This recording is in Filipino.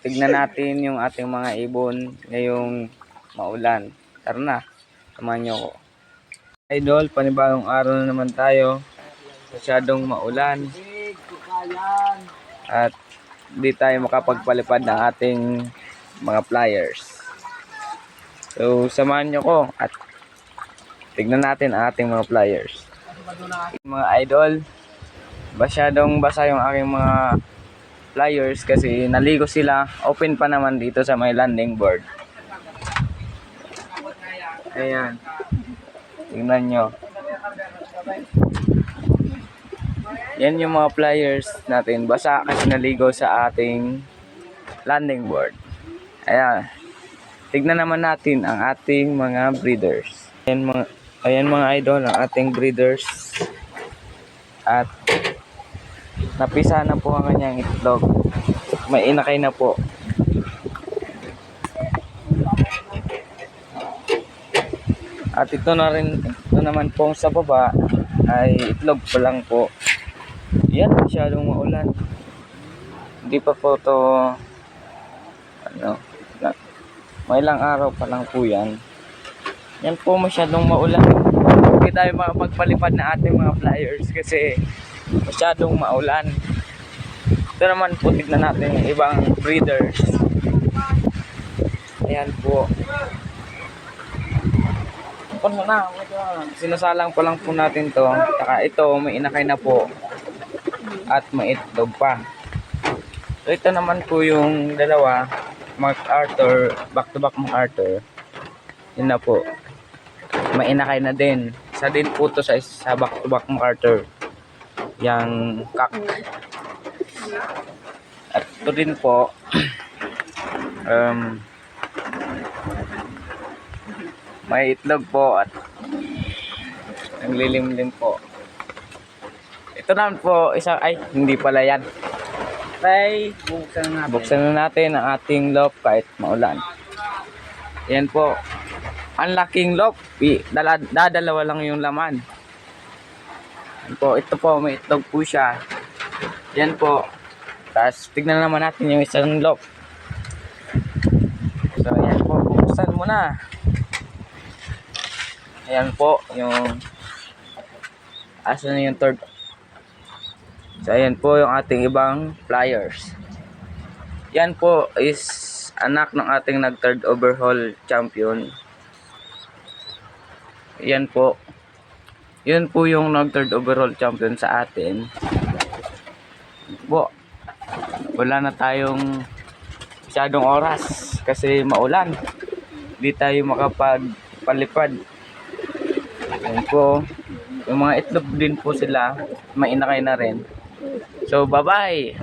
tignan natin yung ating mga ibon ngayong maulan. Tara na, samahan nyo ko. Idol, panibagong araw na naman tayo. Masyadong maulan. At di tayo makapagpalipad ng ating mga flyers. So, samahan nyo ko at tignan natin ang ating mga flyers. Mga idol, masyadong basa yung aking mga flyers kasi naligo sila. Open pa naman dito sa may landing board. Ayan. Tingnan nyo. Yan yung mga flyers natin. Basa kasi naligo sa ating landing board. Ayan. Tignan naman natin ang ating mga breeders. Ayan mga idol, ang ating breeders. At napisa na po ang kanyang itlog. May inakay na po. At ito naman po sa baba ay itlog pa lang po. Yan, masyadong maulan. Hindi pa po to may ilang araw pa lang po yan. Yan po, masyadong maulan. Hindi tayo makapagpalipad na ating mga flyers kasi masyadong maulan. Ito naman po, tignan natin yung ibang breeders. Ayan po. Sinasalang pa lang po natin to. Saka ito, may inakay na po. At may itlog pa. So ito naman po yung dalawa, MacArthur, back-to-back MacArthur. Yun na po. May inakay na din. Isa din po to sa back-to-back MacArthur. Yang kak. At ito din po may itlog po at naglilimlim po. Ito naman po hindi pala yan. Buksan na natin ang ating loft kahit maulan. Yan po. Ang laking loft, dadalawa lang yung laman. Yan po, ito po, may itlog po siya. Yan po. Tapos tignan naman natin yung isang loft. So yan po, buksan mo na. Ayan po, asan na yung third. So ayan po yung ating ibang flyers. Yan po is anak ng ating nag-third overhaul champion. Yan po. Yun po yung nag-third overall champion sa atin. Po, wala na tayong masyadong oras kasi maulan. Hindi tayo makapagpalipad. Yan po. Yung mga itlog din po sila, may inakay na rin. So, bye-bye!